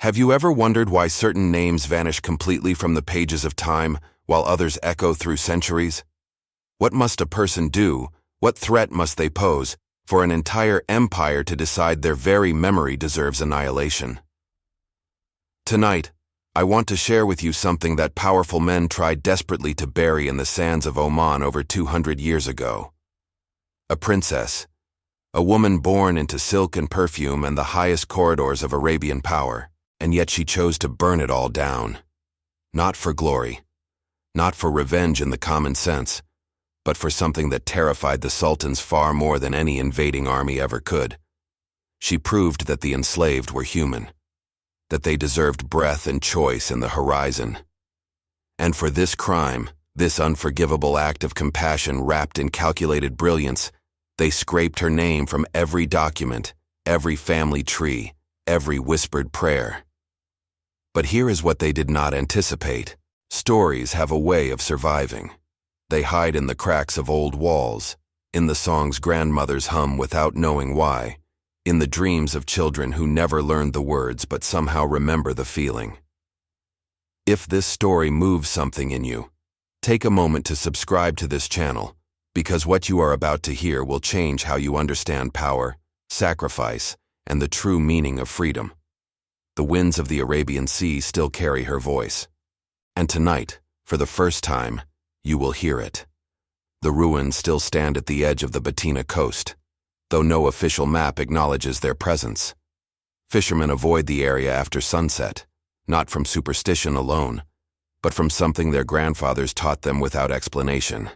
Have you ever wondered why certain names vanish completely from the pages of time, while others echo through centuries? What must a person do, what threat must they pose, for an entire empire to decide their very memory deserves annihilation? Tonight, I want to share with you something that powerful men tried desperately to bury in the sands of Oman over 200 years ago. A princess, a woman born into silk and perfume and the highest corridors of Arabian power, and yet she chose to burn it all down. Not for glory, not for revenge in the common sense, but for something that terrified the sultans far more than any invading army ever could. She proved that the enslaved were human, that they deserved breath and choice in the horizon. And for this crime, this unforgivable act of compassion wrapped in calculated brilliance, they scraped her name from every document, every family tree, every whispered prayer. But here is what they did not anticipate. Stories have a way of surviving. They hide in the cracks of old walls, in the songs grandmothers hum without knowing why, in the dreams of children who never learned the words but somehow remember the feeling. If this story moves something in you, take a moment to subscribe to this channel, because what you are about to hear will change how you understand power, sacrifice, and the true meaning of freedom. The winds of the Arabian Sea still carry her voice. And tonight, for the first time, you will hear it. The ruins still stand at the edge of the Batina coast, though no official map acknowledges their presence. Fishermen avoid the area after sunset, not from superstition alone, but from something their grandfathers taught them without explanation.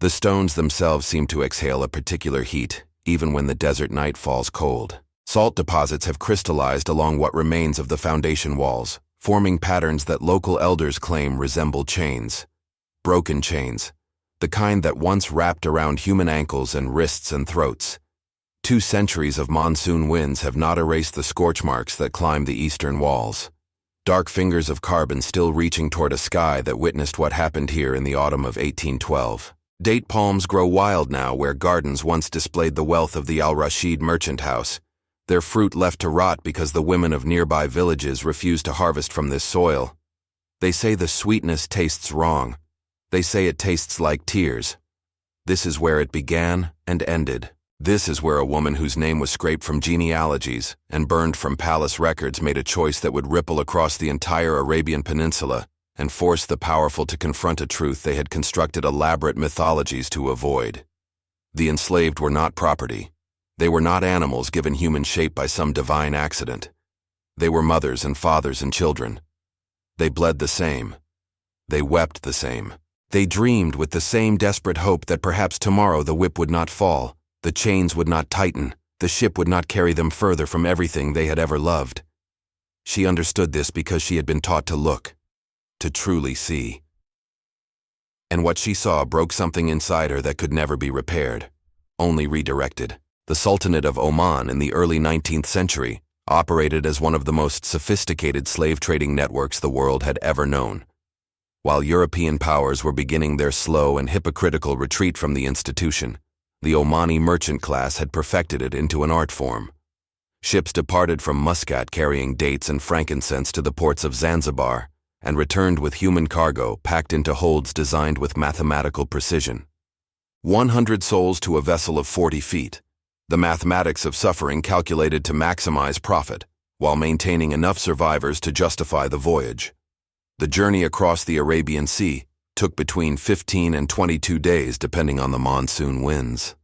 The stones themselves seem to exhale a particular heat, even when the desert night falls cold. Salt deposits have crystallized along what remains of the foundation walls, forming patterns that local elders claim resemble chains. Broken chains, the kind that once wrapped around human ankles and wrists and throats. 2 centuries of monsoon winds have not erased the scorch marks that climb the eastern walls. Dark fingers of carbon still reaching toward a sky that witnessed what happened here in the autumn of 1812. Date palms grow wild now where gardens once displayed the wealth of the Al-Rashid merchant house, their fruit left to rot because the women of nearby villages refused to harvest from this soil. They say the sweetness tastes wrong. They say it tastes like tears. This is where it began and ended. This is where a woman whose name was scraped from genealogies and burned from palace records made a choice that would ripple across the entire Arabian Peninsula and force the powerful to confront a truth they had constructed elaborate mythologies to avoid. The enslaved were not property. They were not animals given human shape by some divine accident. They were mothers and fathers and children. They bled the same. They wept the same. They dreamed with the same desperate hope that perhaps tomorrow the whip would not fall, the chains would not tighten, the ship would not carry them further from everything they had ever loved. She understood this because she had been taught to look, to truly see. And what she saw broke something inside her that could never be repaired, only redirected. The Sultanate of Oman in the early 19th century operated as one of the most sophisticated slave trading networks the world had ever known. While European powers were beginning their slow and hypocritical retreat from the institution, the Omani merchant class had perfected it into an art form. Ships departed from Muscat carrying dates and frankincense to the ports of Zanzibar and returned with human cargo packed into holds designed with mathematical precision. 100 souls to a vessel of 40 feet. The mathematics of suffering calculated to maximize profit, while maintaining enough survivors to justify the voyage. The journey across the Arabian Sea took between 15 and 22 days depending on the monsoon winds.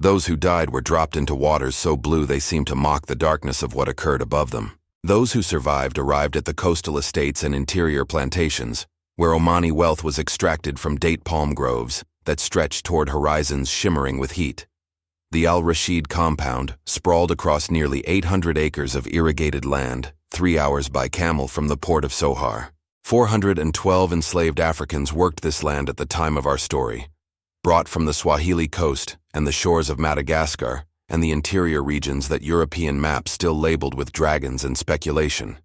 Those who died were dropped into waters so blue they seemed to mock the darkness of what occurred above them. Those who survived arrived at the coastal estates and interior plantations, where Omani wealth was extracted from date palm groves that stretched toward horizons shimmering with heat. The Al-Rashid compound sprawled across nearly 800 acres of irrigated land, 3 hours by camel from the port of Sohar. 412 enslaved Africans worked this land at the time of our story, brought from the Swahili coast and the shores of Madagascar and the interior regions that European maps still labeled with dragons and speculation.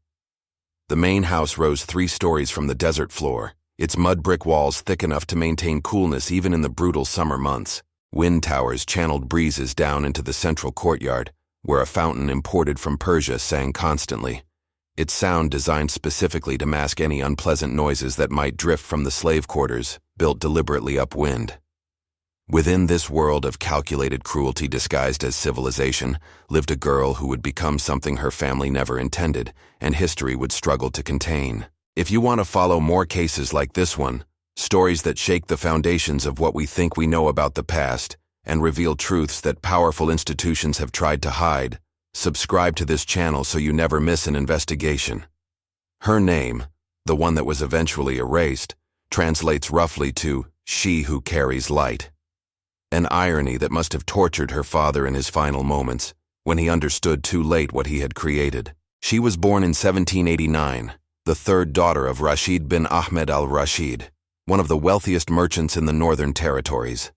The main house rose 3 stories from the desert floor, its mud brick walls thick enough to maintain coolness even in the brutal summer months. Wind towers channeled breezes down into the central courtyard, where a fountain imported from Persia sang constantly, its sound designed specifically to mask any unpleasant noises that might drift from the slave quarters, built deliberately upwind. Within this world of calculated cruelty disguised as civilization, lived a girl who would become something her family never intended, and history would struggle to contain. If you want to follow more cases like this one, stories that shake the foundations of what we think we know about the past, and reveal truths that powerful institutions have tried to hide, subscribe to this channel so you never miss an investigation. Her name, the one that was eventually erased, translates roughly to "she who carries light." An irony that must have tortured her father in his final moments, when he understood too late what he had created. She was born in 1789, the third daughter of Rashid bin Ahmed al-Rashid, one of the wealthiest merchants in the Northern Territories.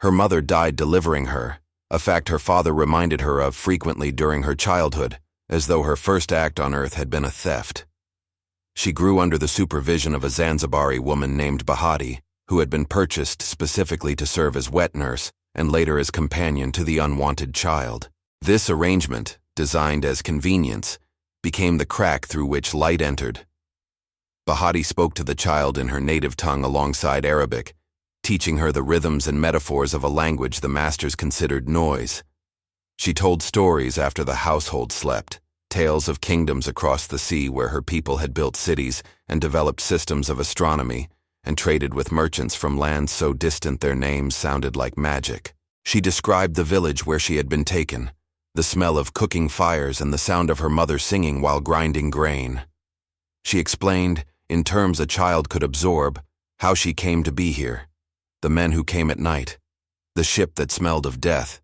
Her mother died delivering her, a fact her father reminded her of frequently during her childhood, as though her first act on earth had been a theft. She grew under the supervision of a Zanzibari woman named Bahati, who had been purchased specifically to serve as wet nurse and later as companion to the unwanted child. This arrangement, designed as convenience, became the crack through which light entered. Bahati spoke to the child in her native tongue alongside Arabic, teaching her the rhythms and metaphors of a language the masters considered noise. She told stories after the household slept, tales of kingdoms across the sea where her people had built cities and developed systems of astronomy, and traded with merchants from lands so distant their names sounded like magic. She described the village where she had been taken, the smell of cooking fires and the sound of her mother singing while grinding grain. She explained, in terms a child could absorb, how she came to be here, the men who came at night, the ship that smelled of death,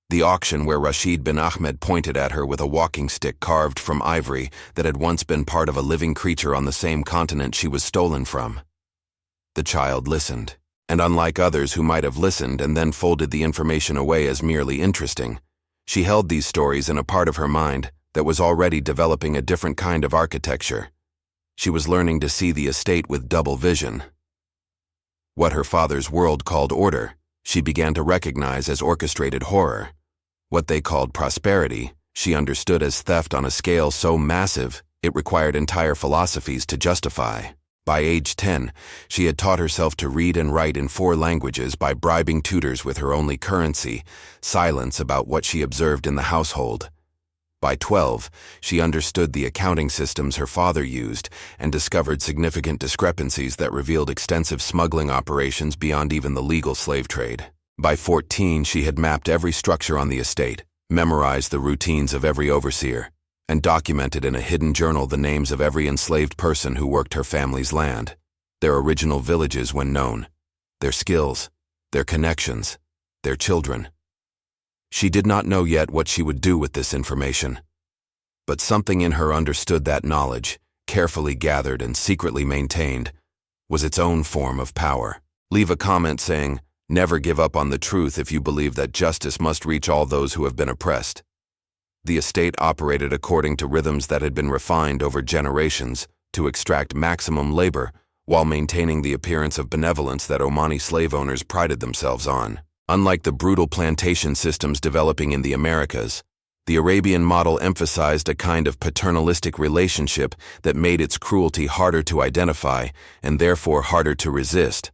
the auction where Rashid bin Ahmed pointed at her with a walking stick carved from ivory that had once been part of a living creature on the same continent she was stolen from. The child listened, and unlike others who might have listened and then folded the information away as merely interesting, she held these stories in a part of her mind that was already developing a different kind of architecture. She was learning to see the estate with double vision. What her father's world called order, she began to recognize as orchestrated horror. What they called prosperity, she understood as theft on a scale so massive it required entire philosophies to justify. By age 10, she had taught herself to read and write in 4 languages by bribing tutors with her only currency, silence about what she observed in the household. By 12, she understood the accounting systems her father used and discovered significant discrepancies that revealed extensive smuggling operations beyond even the legal slave trade. By 14, she had mapped every structure on the estate, memorized the routines of every overseer, and documented in a hidden journal the names of every enslaved person who worked her family's land, their original villages when known, their skills, their connections, their children. She did not know yet what she would do with this information, but something in her understood that knowledge, carefully gathered and secretly maintained, was its own form of power. Leave a comment saying, "Never give up on the truth if you believe that justice must reach all those who have been oppressed." The estate operated according to rhythms that had been refined over generations to extract maximum labor while maintaining the appearance of benevolence that Omani slave owners prided themselves on. Unlike the brutal plantation systems developing in the Americas, the Arabian model emphasized a kind of paternalistic relationship that made its cruelty harder to identify and therefore harder to resist.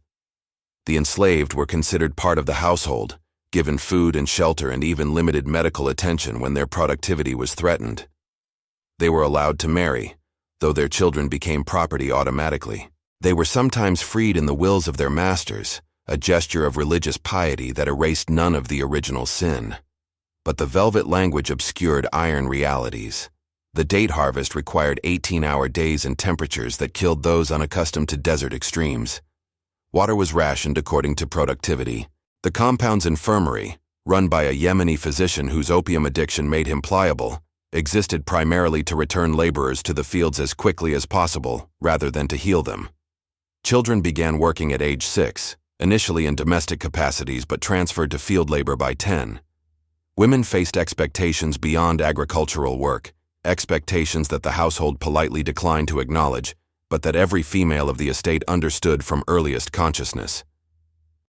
The enslaved were considered part of the household, given food and shelter and even limited medical attention when their productivity was threatened. They were allowed to marry, though their children became property automatically. They were sometimes freed in the wills of their masters, a gesture of religious piety that erased none of the original sin. But the velvet language obscured iron realities. The date harvest required 18-hour days and temperatures that killed those unaccustomed to desert extremes. Water was rationed according to productivity. The compound's infirmary, run by a Yemeni physician whose opium addiction made him pliable, existed primarily to return laborers to the fields as quickly as possible, rather than to heal them. Children began working at age 6, initially in domestic capacities but transferred to field labor by 10. Women faced expectations beyond agricultural work, expectations that the household politely declined to acknowledge, but that every female of the estate understood from earliest consciousness.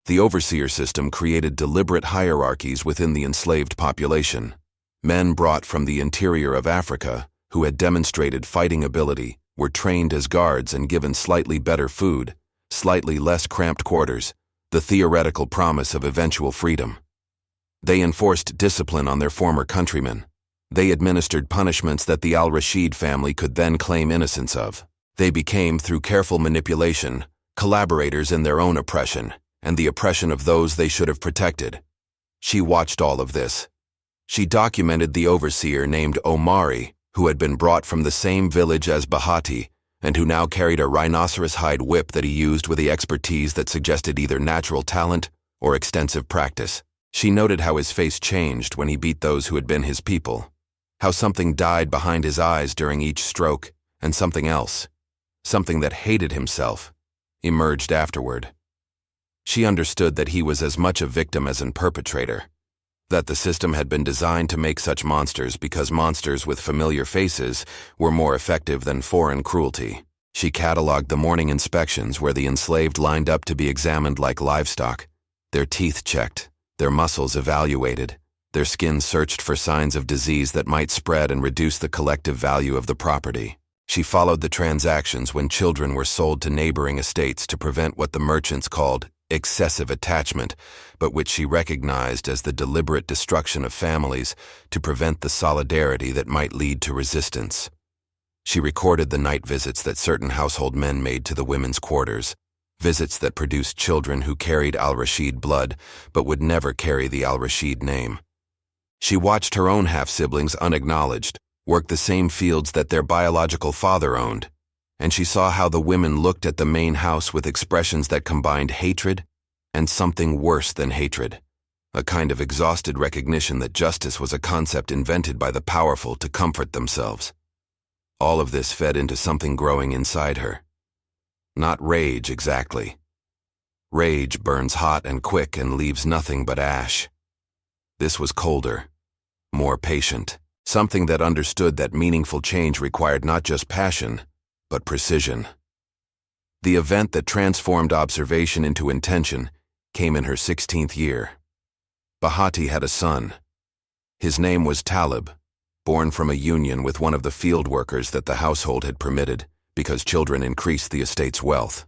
The overseer system created deliberate hierarchies within the enslaved population. Men brought from the interior of Africa, who had demonstrated fighting ability, were trained as guards and given slightly better food, slightly less cramped quarters, the theoretical promise of eventual freedom. They enforced discipline on their former countrymen. They administered punishments that the al-Rashid family could then claim innocence of. They became, through careful manipulation, collaborators in their own oppression, and the oppression of those they should have protected. She watched all of this. She documented the overseer named Omari, who had been brought from the same village as Bahati, and who now carried a rhinoceros hide whip that he used with the expertise that suggested either natural talent or extensive practice. She noted how his face changed when he beat those who had been his people, how something died behind his eyes during each stroke, and something else, something that hated himself, emerged afterward. She understood that he was as much a victim as a perpetrator, that the system had been designed to make such monsters because monsters with familiar faces were more effective than foreign cruelty. She cataloged the morning inspections where the enslaved lined up to be examined like livestock, their teeth checked, their muscles evaluated, their skin searched for signs of disease that might spread and reduce the collective value of the property. She followed the transactions when children were sold to neighboring estates to prevent what the merchants called excessive attachment, but which she recognized as the deliberate destruction of families to prevent the solidarity that might lead to resistance. She recorded the night visits that certain household men made to the women's quarters, visits that produced children who carried al-Rashid blood but would never carry the al-Rashid name. She watched her own half-siblings unacknowledged work the same fields that their biological father owned, and she saw how the women looked at the main house with expressions that combined hatred and something worse than hatred, a kind of exhausted recognition that justice was a concept invented by the powerful to comfort themselves. All of this fed into something growing inside her. Not rage exactly. Rage burns hot and quick and leaves nothing but ash. This was colder, more patient, something that understood that meaningful change required not just passion, but precision. The event that transformed observation into intention came in her 16th year. Bahati had a son. His name was Talib, born from a union with one of the field workers that the household had permitted because children increased the estate's wealth.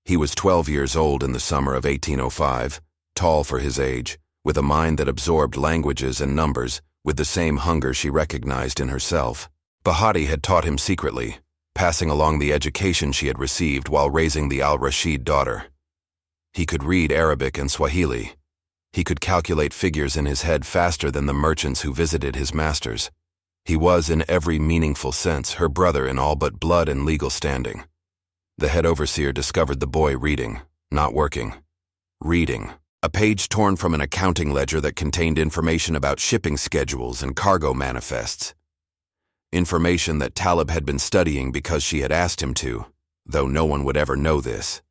He was 12 years old in the summer of 1805, tall for his age, with a mind that absorbed languages and numbers with the same hunger she recognized in herself. Bahati had taught him secretly, passing along the education she had received while raising the al-Rashid daughter. He could read Arabic and Swahili. He could calculate figures in his head faster than the merchants who visited his masters. He was, in every meaningful sense, her brother in all but blood and legal standing. The head overseer discovered the boy reading, not working. Reading. A page torn from an accounting ledger that contained information about shipping schedules and cargo manifests. Information that Talib had been studying because she had asked him to, though no one would ever know this.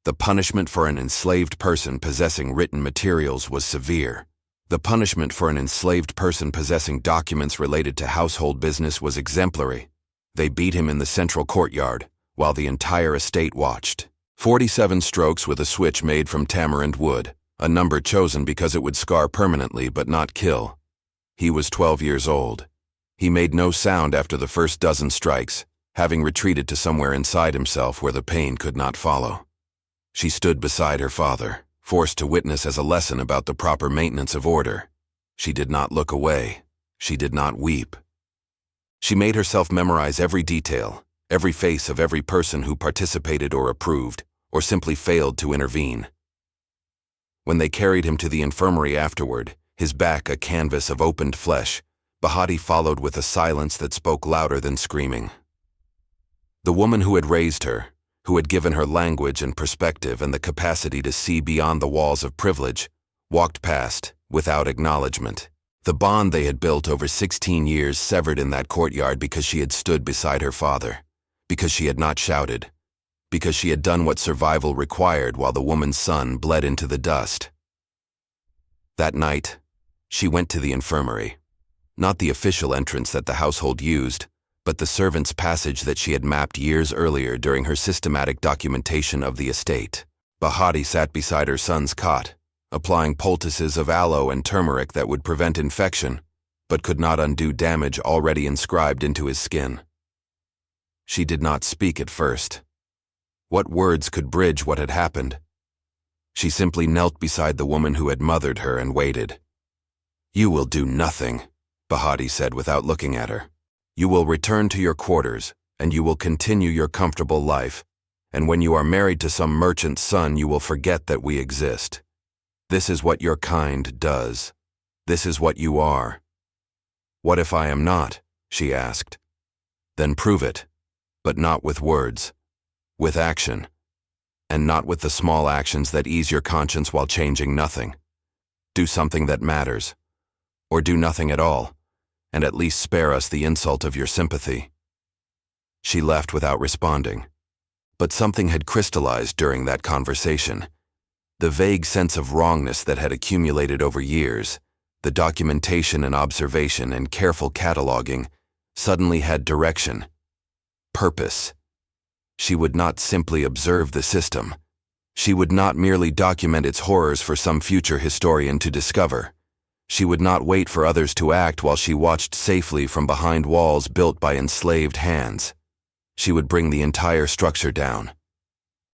The punishment for an enslaved person possessing written materials was severe. The punishment for an enslaved person possessing documents related to household business was exemplary. They beat him in the central courtyard, while the entire estate watched. 47 strokes with a switch made from tamarind wood, a number chosen because it would scar permanently but not kill. He was 12 years old. He made no sound after the first dozen strikes, having retreated to somewhere inside himself where the pain could not follow. She stood beside her father, forced to witness as a lesson about the proper maintenance of order. She did not look away. She did not weep. She made herself memorize every detail, every face of every person who participated or approved, or simply failed to intervene. When they carried him to the infirmary afterward, his back a canvas of opened flesh, Bahati followed with a silence that spoke louder than screaming. The woman who had raised her, who had given her language and perspective and the capacity to see beyond the walls of privilege, walked past, without acknowledgement. The bond they had built over 16 years severed in that courtyard because she had stood beside her father, because she had not shouted, because she had done what survival required while the woman's son bled into the dust. That night, she went to the infirmary, not the official entrance that the household used, but the servant's passage that she had mapped years earlier during her systematic documentation of the estate. Bahati sat beside her son's cot, applying poultices of aloe and turmeric that would prevent infection, but could not undo damage already inscribed into his skin. She did not speak at first. What words could bridge what had happened? She simply knelt beside the woman who had mothered her and waited. "You will do nothing," Bahati said without looking at her. "You will return to your quarters, and you will continue your comfortable life, and when you are married to some merchant's son, you will forget that we exist. This is what your kind does. This is what you are." "What if I am not?" she asked. "Then prove it, but not with words, with action, and not with the small actions that ease your conscience while changing nothing. Do something that matters, or do nothing at all, and at least spare us the insult of your sympathy." She left without responding. But something had crystallized during that conversation. The vague sense of wrongness that had accumulated over years, the documentation and observation and careful cataloging, suddenly had direction, purpose. She would not simply observe the system. She would not merely document its horrors for some future historian to discover. She would not wait for others to act while she watched safely from behind walls built by enslaved hands. She would bring the entire structure down.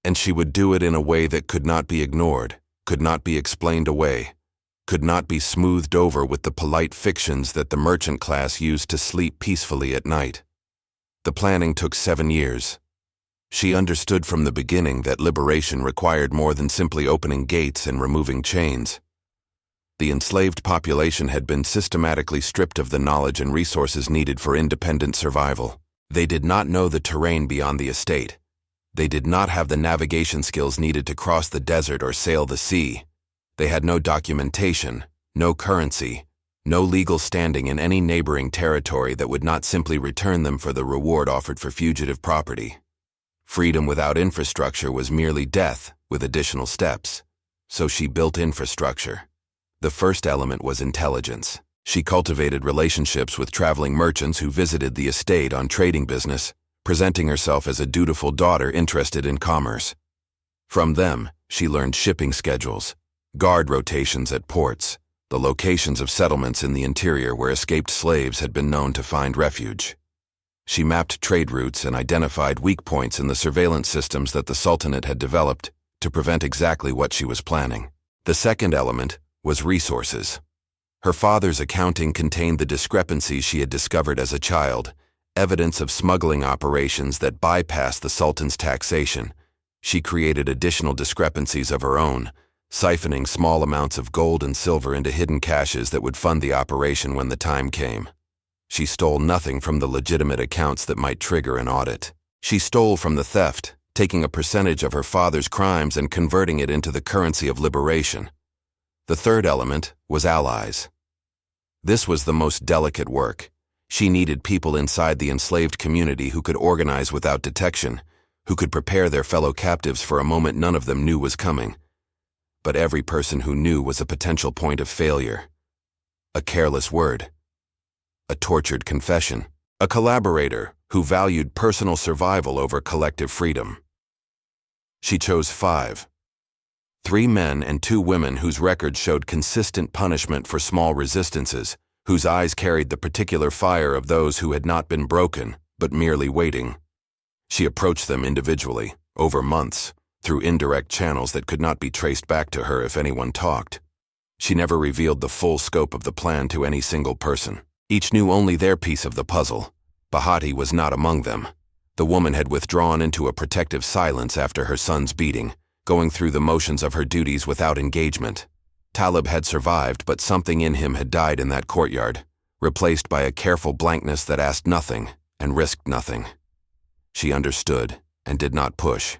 And she would do it in a way that could not be ignored, could not be explained away, could not be smoothed over with the polite fictions that the merchant class used to sleep peacefully at night. The planning took 7 years. She understood from the beginning that liberation required more than simply opening gates and removing chains. The enslaved population had been systematically stripped of the knowledge and resources needed for independent survival. They did not know the terrain beyond the estate. They did not have the navigation skills needed to cross the desert or sail the sea. They had no documentation, no currency, no legal standing in any neighboring territory that would not simply return them for the reward offered for fugitive property. Freedom without infrastructure was merely death with additional steps. So she built infrastructure. The first element was intelligence. She cultivated relationships with traveling merchants who visited the estate on trading business, presenting herself as a dutiful daughter interested in commerce. From them, she learned shipping schedules, guard rotations at ports, the locations of settlements in the interior where escaped slaves had been known to find refuge. She mapped trade routes and identified weak points in the surveillance systems that the Sultanate had developed to prevent exactly what she was planning. The second element was resources. Her father's accounting contained the discrepancies she had discovered as a child, evidence of smuggling operations that bypassed the Sultan's taxation. She created additional discrepancies of her own, siphoning small amounts of gold and silver into hidden caches that would fund the operation when the time came. She stole nothing from the legitimate accounts that might trigger an audit. She stole from the theft, taking a percentage of her father's crimes and converting it into the currency of liberation. The third element was allies. This was the most delicate work. She needed people inside the enslaved community who could organize without detection, who could prepare their fellow captives for a moment none of them knew was coming. But every person who knew was a potential point of failure. A careless word. A tortured confession. A collaborator who valued personal survival over collective freedom. She chose 5. 3 men and 2 women whose records showed consistent punishment for small resistances, whose eyes carried the particular fire of those who had not been broken, but merely waiting. She approached them individually, over months, through indirect channels that could not be traced back to her if anyone talked. She never revealed the full scope of the plan to any single person. Each knew only their piece of the puzzle. Bahati was not among them. The woman had withdrawn into a protective silence after her son's beating, going through the motions of her duties without engagement. Talib had survived, but something in him had died in that courtyard, replaced by a careful blankness that asked nothing and risked nothing. She understood and did not push.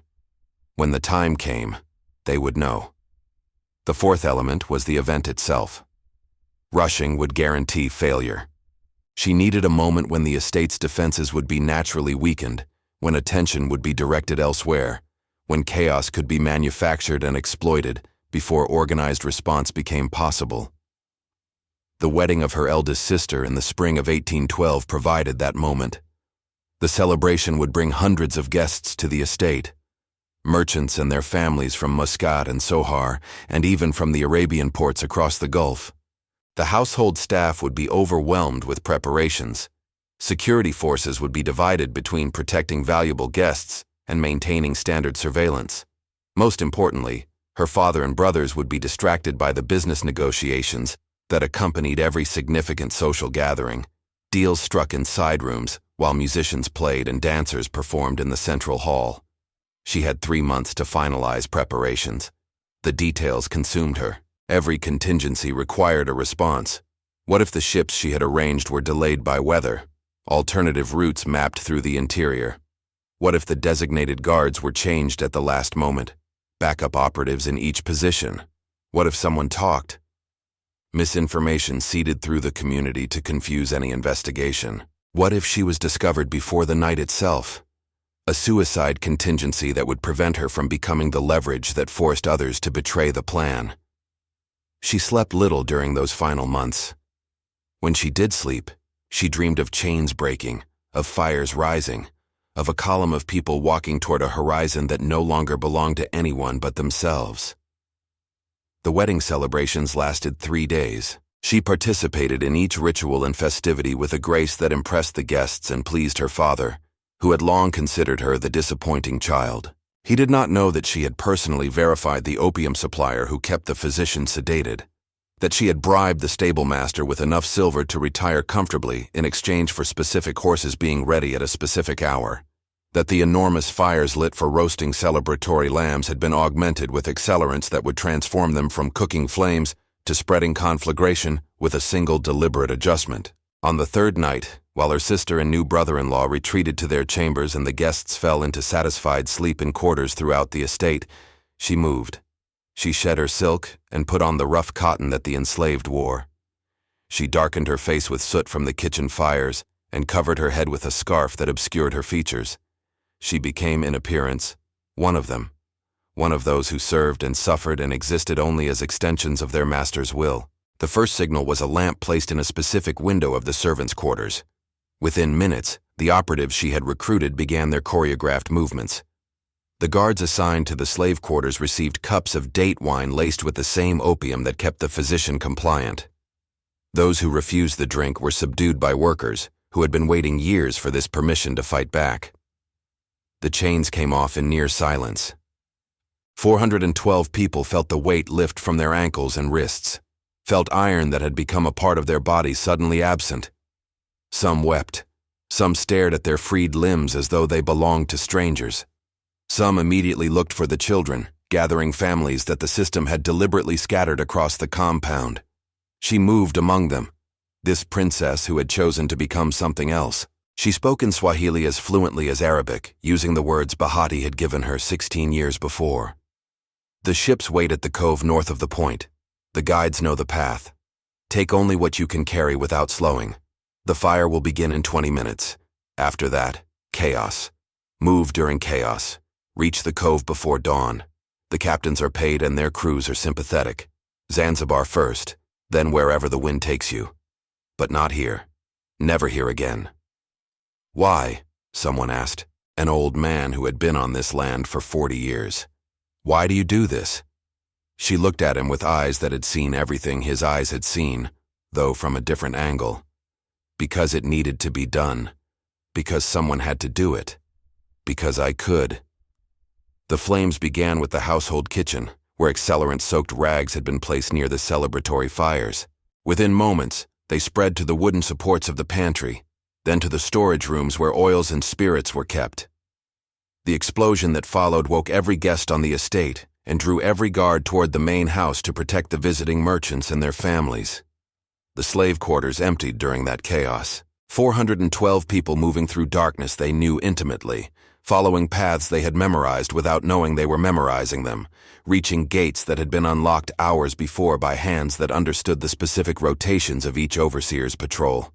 When the time came, they would know. The fourth element was the event itself. Rushing would guarantee failure. She needed a moment when the estate's defenses would be naturally weakened, when attention would be directed elsewhere, when chaos could be manufactured and exploited before organized response became possible. The wedding of her eldest sister in the spring of 1812 provided that moment. The celebration would bring hundreds of guests to the estate, merchants and their families from Muscat and Sohar, and even from the Arabian ports across the Gulf. The household staff would be overwhelmed with preparations. Security forces would be divided between protecting valuable guests and maintaining standard surveillance. Most importantly, her father and brothers would be distracted by the business negotiations that accompanied every significant social gathering. Deals struck in side rooms, while musicians played and dancers performed in the central hall. She had 3 months to finalize preparations. The details consumed her. Every contingency required a response. What if the ships she had arranged were delayed by weather? Alternative routes mapped through the interior. What if the designated guards were changed at the last moment? Backup operatives in each position. What if someone talked? Misinformation seeded through the community to confuse any investigation. What if she was discovered before the night itself? A suicide contingency that would prevent her from becoming the leverage that forced others to betray the plan. She slept little during those final months. When she did sleep, she dreamed of chains breaking, of fires rising, of a column of people walking toward a horizon that no longer belonged to anyone but themselves. The wedding celebrations lasted 3 days. She participated in each ritual and festivity with a grace that impressed the guests and pleased her father, who had long considered her the disappointing child. He did not know that she had personally verified the opium supplier who kept the physician sedated, that she had bribed the stable master with enough silver to retire comfortably in exchange for specific horses being ready at a specific hour, that the enormous fires lit for roasting celebratory lambs had been augmented with accelerants that would transform them from cooking flames to spreading conflagration with a single deliberate adjustment. On the 3rd night, while her sister and new brother-in-law retreated to their chambers and the guests fell into satisfied sleep in quarters throughout the estate, she moved. She shed her silk and put on the rough cotton that the enslaved wore. She darkened her face with soot from the kitchen fires and covered her head with a scarf that obscured her features. She became, in appearance, one of them, one of those who served and suffered and existed only as extensions of their master's will. The first signal was a lamp placed in a specific window of the servants' quarters. Within minutes, the operatives she had recruited began their choreographed movements. The guards assigned to the slave quarters received cups of date wine laced with the same opium that kept the physician compliant. Those who refused the drink were subdued by workers, who had been waiting years for this permission to fight back. The chains came off in near silence. 412 people felt the weight lift from their ankles and wrists, felt iron that had become a part of their bodies suddenly absent. Some wept. Some stared at their freed limbs as though they belonged to strangers. Some immediately looked for the children, gathering families that the system had deliberately scattered across the compound. She moved among them, this princess who had chosen to become something else. She spoke in Swahili as fluently as Arabic, using the words Bahati had given her 16 years before. The ships wait at the cove north of the point. The guides know the path. Take only what you can carry without slowing. The fire will begin in 20 minutes. After that, chaos. Move during chaos. Reach the cove before dawn. The captains are paid and their crews are sympathetic. Zanzibar first, then wherever the wind takes you. But not here. Never here again. Why? Someone asked, an old man who had been on this land for 40 years. Why do you do this? She looked at him with eyes that had seen everything his eyes had seen, though from a different angle. Because it needed to be done. Because someone had to do it. Because I could. The flames began with the household kitchen, where accelerant-soaked rags had been placed near the celebratory fires. Within moments, they spread to the wooden supports of the pantry, then to the storage rooms where oils and spirits were kept. The explosion that followed woke every guest on the estate and drew every guard toward the main house to protect the visiting merchants and their families. The slave quarters emptied during that chaos. 412 people moving through darkness they knew intimately, following paths they had memorized without knowing they were memorizing them, reaching gates that had been unlocked hours before by hands that understood the specific rotations of each overseer's patrol.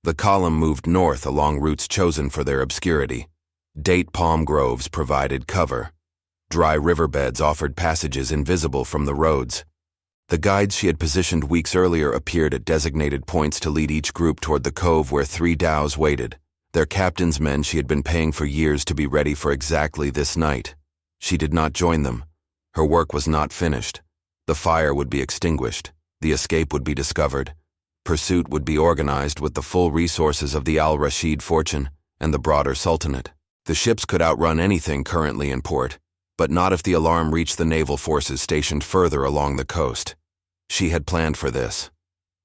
The column moved north along routes chosen for their obscurity. Date palm groves provided cover. Dry riverbeds offered passages invisible from the roads. The guides she had positioned weeks earlier appeared at designated points to lead each group toward the cove where 3 dhows waited, their captain's men she had been paying for years to be ready for exactly this night. She did not join them. Her work was not finished. The fire would be extinguished. The escape would be discovered. Pursuit would be organized with the full resources of the Al Rashid fortune and the broader Sultanate. The ships could outrun anything currently in port, but not if the alarm reached the naval forces stationed further along the coast. She had planned for this.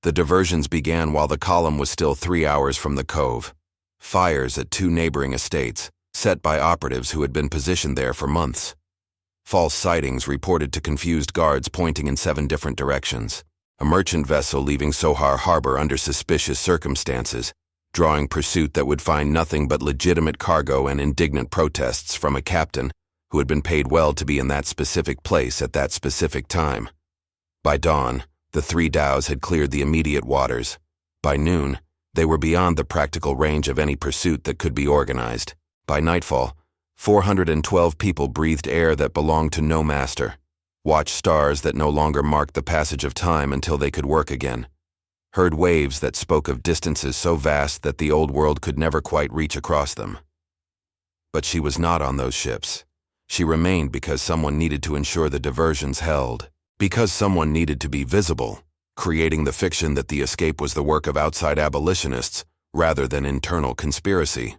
The diversions began while the column was still 3 hours from the cove. Fires at 2 neighboring estates, set by operatives who had been positioned there for months. False sightings reported to confused guards pointing in 7 different directions. A merchant vessel leaving Sohar Harbor under suspicious circumstances, drawing pursuit that would find nothing but legitimate cargo and indignant protests from a captain who had been paid well to be in that specific place at that specific time. By dawn, the 3 dhows had cleared the immediate waters. By noon, they were beyond the practical range of any pursuit that could be organized. By nightfall, 412 people breathed air that belonged to no master, watched stars that no longer marked the passage of time until they could work again, heard waves that spoke of distances so vast that the old world could never quite reach across them. But she was not on those ships. She remained because someone needed to ensure the diversions held, because someone needed to be visible, creating the fiction that the escape was the work of outside abolitionists rather than internal conspiracy.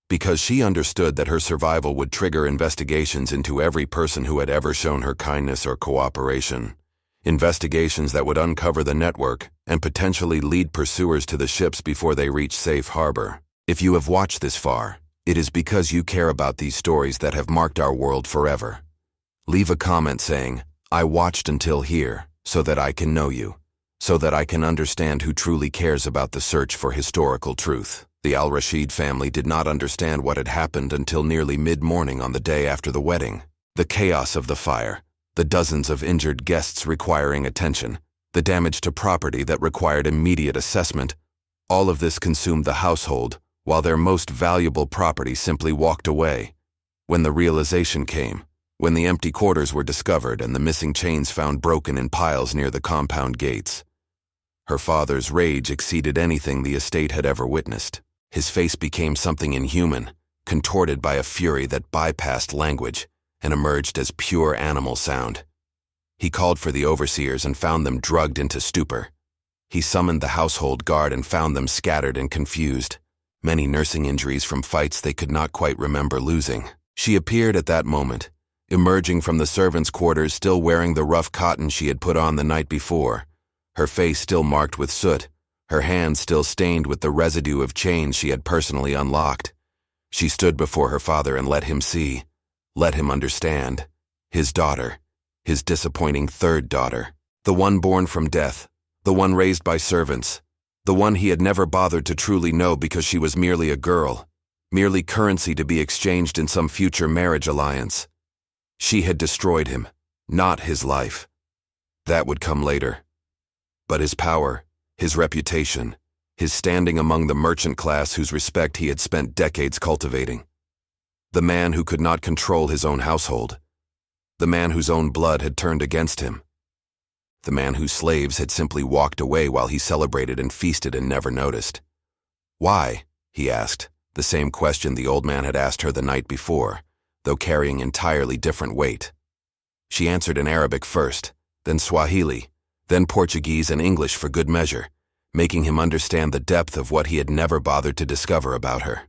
Because she understood that her survival would trigger investigations into every person who had ever shown her kindness or cooperation. Investigations that would uncover the network and potentially lead pursuers to the ships before they reach safe harbor. If you have watched this far, it is because you care about these stories that have marked our world forever. Leave a comment saying, "I watched until here, so that I can know you, so that I can understand who truly cares about the search for historical truth." The Al Rashid family did not understand what had happened until nearly mid-morning on the day after the wedding. The chaos of the fire, the dozens of injured guests requiring attention, the damage to property that required immediate assessment, all of this consumed the household, while their most valuable property simply walked away. When the realization came, when the empty quarters were discovered and the missing chains found broken in piles near the compound gates, her father's rage exceeded anything the estate had ever witnessed. His face became something inhuman, contorted by a fury that bypassed language and emerged as pure animal sound. He called for the overseers and found them drugged into stupor. He summoned the household guard and found them scattered and confused, many nursing injuries from fights they could not quite remember losing. She appeared at that moment, emerging from the servants' quarters still wearing the rough cotton she had put on the night before, her face still marked with soot, her hands still stained with the residue of chains she had personally unlocked. She stood before her father and let him see, let him understand. His daughter, his disappointing 3rd daughter, the one born from death, the one raised by servants, the one he had never bothered to truly know because she was merely a girl, merely currency to be exchanged in some future marriage alliance. She had destroyed him, not his life. That would come later. But his power, his reputation, his standing among the merchant class whose respect he had spent decades cultivating. The man who could not control his own household. The man whose own blood had turned against him. The man whose slaves had simply walked away while he celebrated and feasted and never noticed. "Why?" he asked, the same question the old man had asked her the night before, though carrying entirely different weight. She answered in Arabic first, then Swahili, then Portuguese and English for good measure, making him understand the depth of what he had never bothered to discover about her.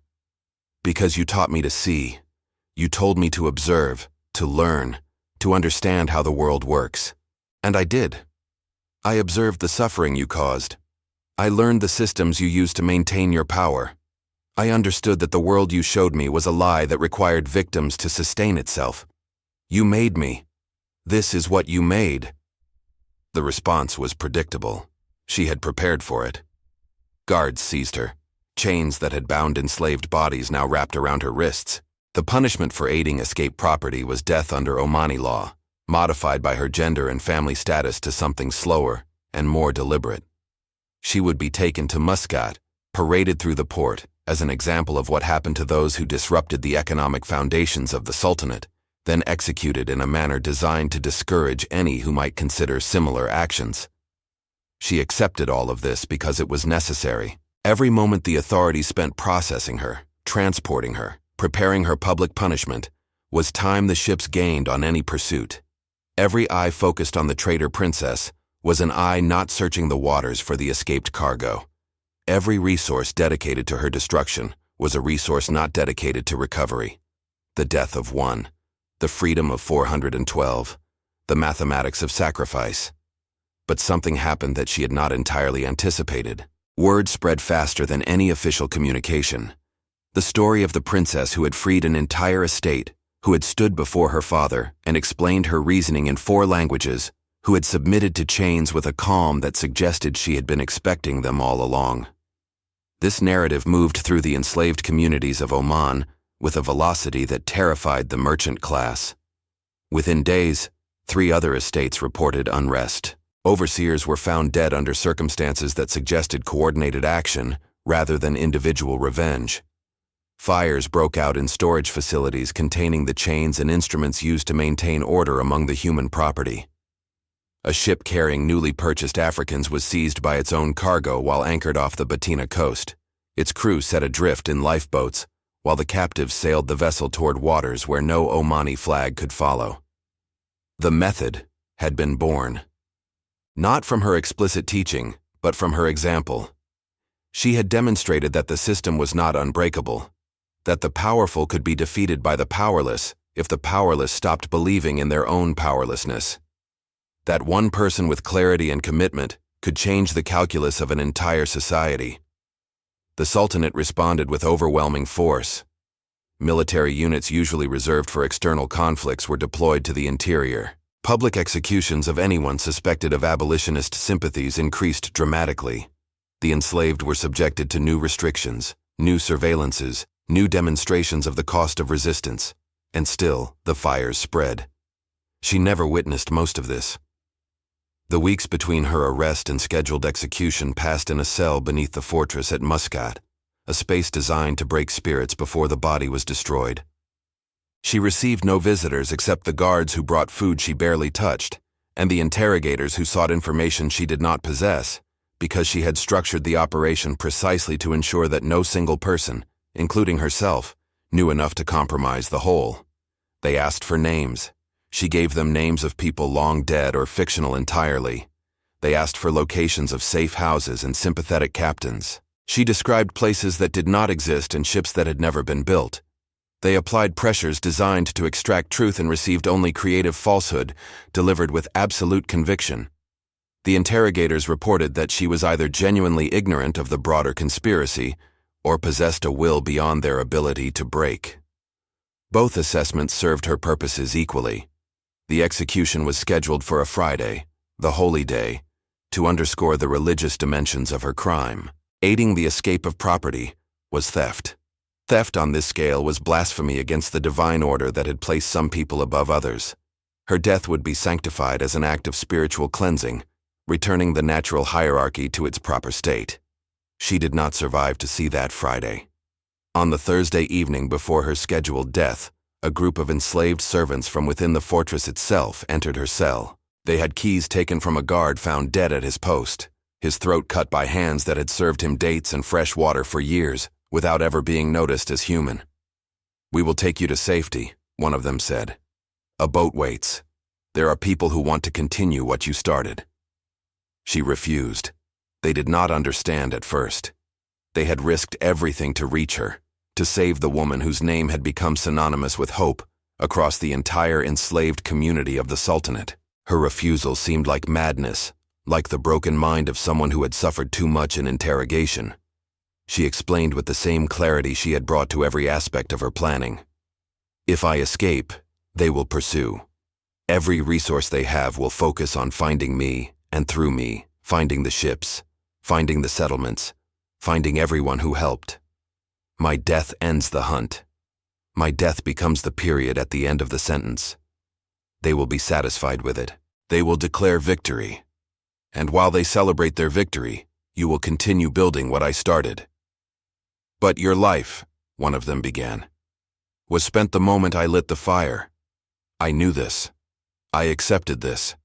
"Because you taught me to see. You told me to observe, to learn, to understand how the world works. And I did. I observed the suffering you caused. I learned the systems you used to maintain your power. I understood that the world you showed me was a lie that required victims to sustain itself. You made me. This is what you made." The response was predictable. She had prepared for it. Guards seized her. Chains that had bound enslaved bodies now wrapped around her wrists. The punishment for aiding escaped property was death under Omani law, modified by her gender and family status to something slower and more deliberate. She would be taken to Muscat, paraded through the port, as an example of what happened to those who disrupted the economic foundations of the Sultanate, then executed in a manner designed to discourage any who might consider similar actions. She accepted all of this because it was necessary. Every moment the authorities spent processing her, transporting her, preparing her public punishment, was time the ships gained on any pursuit. Every eye focused on the traitor princess was an eye not searching the waters for the escaped cargo. Every resource dedicated to her destruction was a resource not dedicated to recovery. The death of one, the freedom of 412, the mathematics of sacrifice. But something happened that she had not entirely anticipated. Word spread faster than any official communication. The story of the princess who had freed an entire estate, who had stood before her father and explained her reasoning in 4 languages, who had submitted to chains with a calm that suggested she had been expecting them all along. This narrative moved through the enslaved communities of Oman with a velocity that terrified the merchant class. Within days, 3 other estates reported unrest. Overseers were found dead under circumstances that suggested coordinated action rather than individual revenge. Fires broke out in storage facilities containing the chains and instruments used to maintain order among the human property. A ship carrying newly purchased Africans was seized by its own cargo while anchored off the Batina coast. Its crew set adrift in lifeboats, while the captives sailed the vessel toward waters where no Omani flag could follow. The method had been born. Not from her explicit teaching, but from her example. She had demonstrated that the system was not unbreakable, that the powerful could be defeated by the powerless if the powerless stopped believing in their own powerlessness. That one person with clarity and commitment could change the calculus of an entire society. The Sultanate responded with overwhelming force. Military units usually reserved for external conflicts were deployed to the interior. Public executions of anyone suspected of abolitionist sympathies increased dramatically. The enslaved were subjected to new restrictions, new surveillances, new demonstrations of the cost of resistance, and still the fires spread. She never witnessed most of this. The weeks between her arrest and scheduled execution passed in a cell beneath the fortress at Muscat, a space designed to break spirits before the body was destroyed. She received no visitors except the guards who brought food she barely touched, and the interrogators who sought information she did not possess, because she had structured the operation precisely to ensure that no single person, including herself, knew enough to compromise the whole. They asked for names. She gave them names of people long dead or fictional entirely. They asked for locations of safe houses and sympathetic captains. She described places that did not exist and ships that had never been built. They applied pressures designed to extract truth and received only creative falsehood, delivered with absolute conviction. The interrogators reported that she was either genuinely ignorant of the broader conspiracy or possessed a will beyond their ability to break. Both assessments served her purposes equally. The execution was scheduled for a Friday, the holy day, to underscore the religious dimensions of her crime. Aiding the escape of property was theft. Theft on this scale was blasphemy against the divine order that had placed some people above others. Her death would be sanctified as an act of spiritual cleansing, returning the natural hierarchy to its proper state. She did not survive to see that Friday. On the Thursday evening before her scheduled death, a group of enslaved servants from within the fortress itself entered her cell. They had keys taken from a guard found dead at his post, his throat cut by hands that had served him dates and fresh water for years, without ever being noticed as human. "We will take you to safety," one of them said. "A boat waits. There are people who want to continue what you started." She refused. They did not understand at first. They had risked everything to reach her, to save the woman whose name had become synonymous with hope across the entire enslaved community of the Sultanate. Her refusal seemed like madness, like the broken mind of someone who had suffered too much in interrogation. She explained with the same clarity she had brought to every aspect of her planning. "If I escape, they will pursue. Every resource they have will focus on finding me, and through me, finding the ships, finding the settlements, finding everyone who helped. My death ends the hunt. My death becomes the period at the end of the sentence. They will be satisfied with it. They will declare victory. And while they celebrate their victory, you will continue building what I started." "But your life," one of them began, "was spent the moment I lit the fire. I knew this. I accepted this.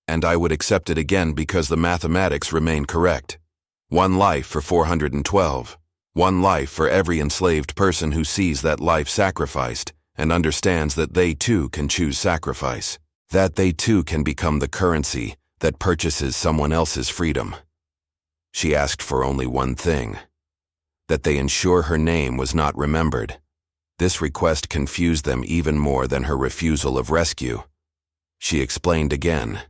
And I would accept it again because the mathematics remain correct. One life for 412. One life for every enslaved person who sees that life sacrificed and understands that they too can choose sacrifice. That they too can become the currency, that purchases someone else's freedom. She asked for only one thing: that they ensure her name was not remembered. This request confused them even more than her refusal of rescue. She explained again.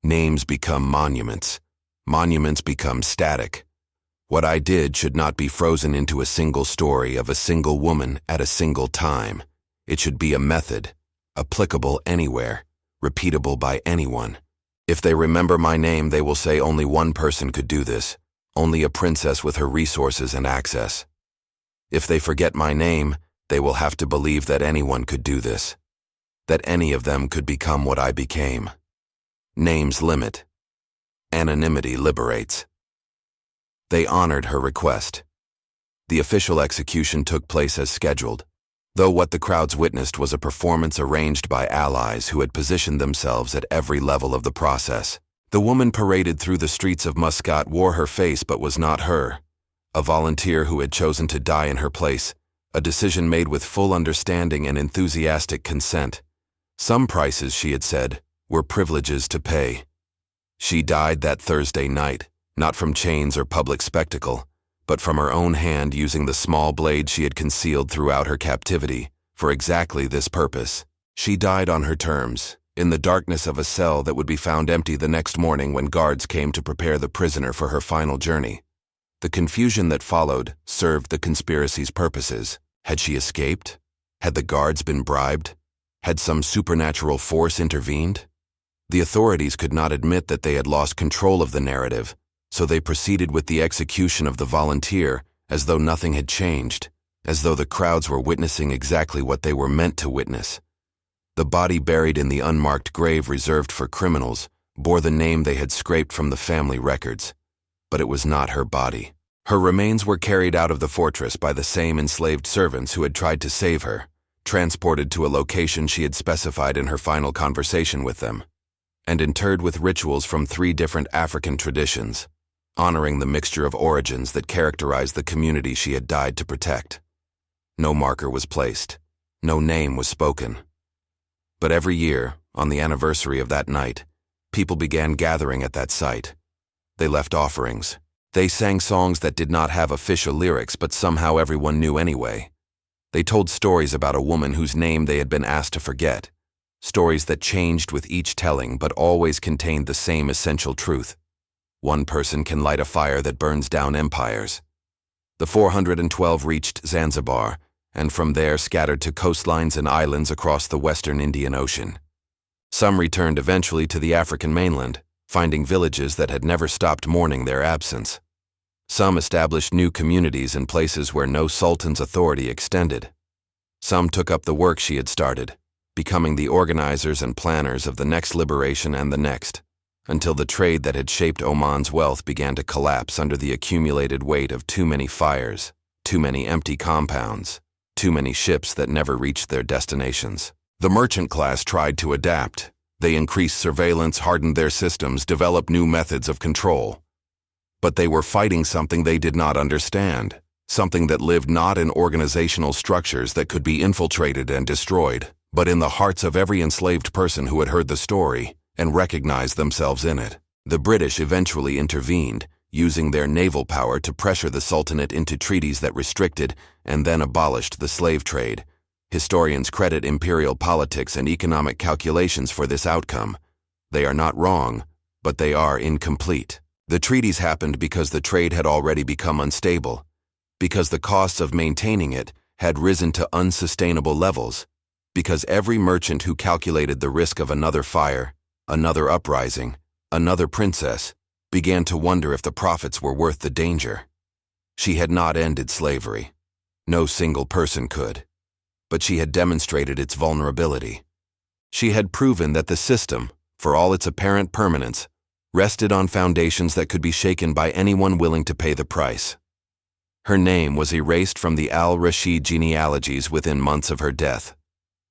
Names become monuments. Monuments become static. What I did should not be frozen into a single story of a single woman at a single time. It should be a method, applicable anywhere, repeatable by anyone. If they remember my name, they will say only one person could do this, only a princess with her resources and access. If they forget my name, they will have to believe that anyone could do this, that any of them could become what I became. Names limit. Anonymity liberates. They honored her request. The official execution took place as scheduled, though what the crowds witnessed was a performance arranged by allies who had positioned themselves at every level of the process. The woman paraded through the streets of Muscat wore her face but was not her, a volunteer who had chosen to die in her place, a decision made with full understanding and enthusiastic consent. Some prices, she had said, were privileges to pay. She died that Thursday night, not from chains or public spectacle, but from her own hand using the small blade she had concealed throughout her captivity, for exactly this purpose. She died on her terms, in the darkness of a cell that would be found empty the next morning when guards came to prepare the prisoner for her final journey. The confusion that followed served the conspiracy's purposes. Had she escaped? Had the guards been bribed? Had some supernatural force intervened? The authorities could not admit that they had lost control of the narrative, so they proceeded with the execution of the volunteer as though nothing had changed, as though the crowds were witnessing exactly what they were meant to witness. The body buried in the unmarked grave reserved for criminals bore the name they had scraped from the family records, but it was not her body. Her remains were carried out of the fortress by the same enslaved servants who had tried to save her, transported to a location she had specified in her final conversation with them, and interred with rituals from 3 different African traditions, honoring the mixture of origins that characterized the community she had died to protect. No marker was placed. No name was spoken. But every year, on the anniversary of that night, people began gathering at that site. They left offerings. They sang songs that did not have official lyrics, but somehow everyone knew anyway. They told stories about a woman whose name they had been asked to forget, stories that changed with each telling but always contained the same essential truth. One person can light a fire that burns down empires. The 412 reached Zanzibar, and from there scattered to coastlines and islands across the western Indian Ocean. Some returned eventually to the African mainland, finding villages that had never stopped mourning their absence. Some established new communities in places where no sultan's authority extended. Some took up the work she had started, becoming the organizers and planners of the next liberation and the next, until the trade that had shaped Oman's wealth began to collapse under the accumulated weight of too many fires, too many empty compounds, too many ships that never reached their destinations. The merchant class tried to adapt. They increased surveillance, hardened their systems, developed new methods of control. But they were fighting something they did not understand, something that lived not in organizational structures that could be infiltrated and destroyed, but in the hearts of every enslaved person who had heard the story and recognized themselves in it. The British eventually intervened, using their naval power to pressure the Sultanate into treaties that restricted and then abolished the slave trade. Historians credit imperial politics and economic calculations for this outcome. They are not wrong, but they are incomplete. The treaties happened because the trade had already become unstable, because the costs of maintaining it had risen to unsustainable levels, because every merchant who calculated the risk of another fire, another uprising, another princess, began to wonder if the profits were worth the danger. She had not ended slavery. No single person could. But she had demonstrated its vulnerability. She had proven that the system, for all its apparent permanence, rested on foundations that could be shaken by anyone willing to pay the price. Her name was erased from the al-Rashid genealogies within months of her death.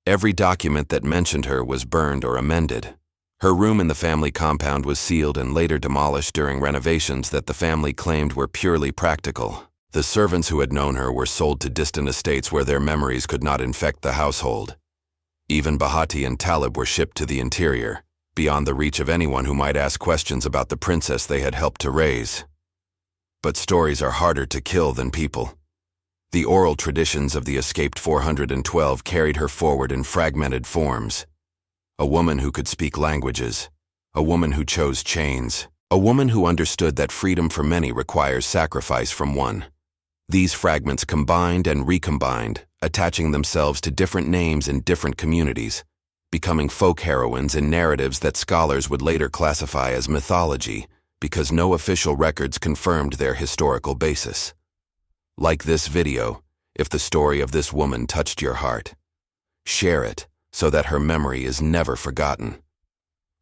Every document that mentioned her was burned or amended. Her room in the family compound was sealed and later demolished during renovations that the family claimed were purely practical. The servants who had known her were sold to distant estates where their memories could not infect the household. Even Bahati and Talib were shipped to the interior, beyond the reach of anyone who might ask questions about the princess they had helped to raise. But stories are harder to kill than people. The oral traditions of the escaped 412 carried her forward in fragmented forms. A woman who could speak languages, a woman who chose chains, a woman who understood that freedom for many requires sacrifice from one. These fragments combined and recombined, attaching themselves to different names in different communities, becoming folk heroines in narratives that scholars would later classify as mythology because no official records confirmed their historical basis. Like this video, if the story of this woman touched your heart, share it so that her memory is never forgotten.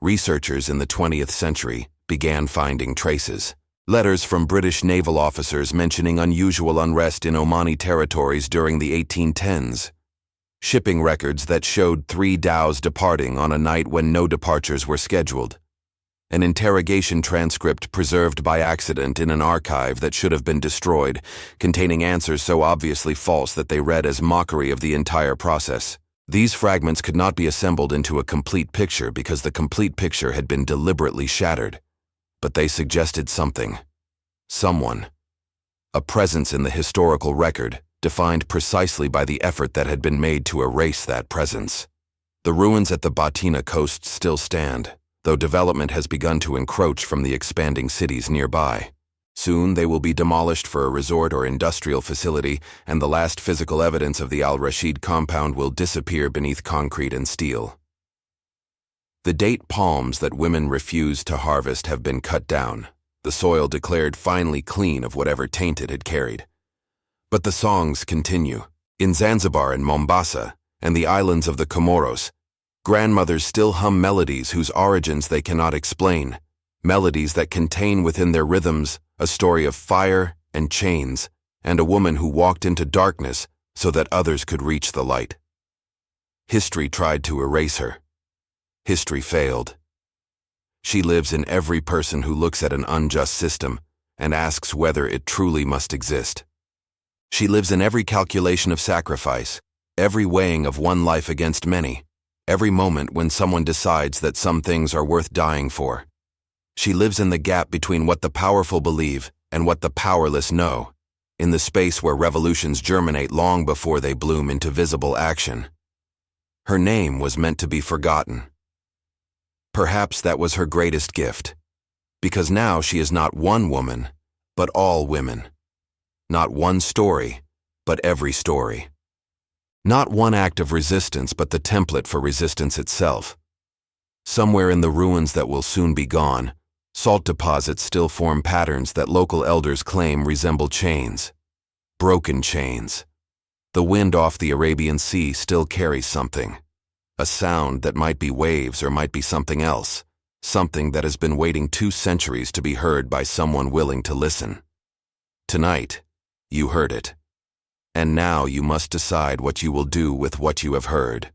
Researchers in the 20th century began finding traces. Letters from British naval officers mentioning unusual unrest in Omani territories during the 1810s. Shipping records that showed 3 dhows departing on a night when no departures were scheduled. An interrogation transcript preserved by accident in an archive that should have been destroyed, containing answers so obviously false that they read as mockery of the entire process. These fragments could not be assembled into a complete picture because the complete picture had been deliberately shattered. But they suggested something. Someone. A presence in the historical record, defined precisely by the effort that had been made to erase that presence. The ruins at the Batina coast still stand, though development has begun to encroach from the expanding cities nearby. Soon they will be demolished for a resort or industrial facility, and the last physical evidence of the Al-Rashid compound will disappear beneath concrete and steel. The date palms that women refused to harvest have been cut down, the soil declared finally clean of whatever taint it had carried. But the songs continue. In Zanzibar and Mombasa, and the islands of the Comoros, grandmothers still hum melodies whose origins they cannot explain, melodies that contain within their rhythms a story of fire and chains, and a woman who walked into darkness so that others could reach the light. History tried to erase her. History failed. She lives in every person who looks at an unjust system and asks whether it truly must exist. She lives in every calculation of sacrifice, every weighing of one life against many, every moment when someone decides that some things are worth dying for. She lives in the gap between what the powerful believe and what the powerless know, in the space where revolutions germinate long before they bloom into visible action. Her name was meant to be forgotten. Perhaps that was her greatest gift, because now she is not one woman, but all women. Not one story, but every story. Not one act of resistance, but the template for resistance itself. Somewhere in the ruins that will soon be gone, salt deposits still form patterns that local elders claim resemble chains. Broken chains. The wind off the Arabian Sea still carries something. A sound that might be waves or might be something else. Something that has been waiting 2 centuries to be heard by someone willing to listen. Tonight, you heard it. And now you must decide what you will do with what you have heard.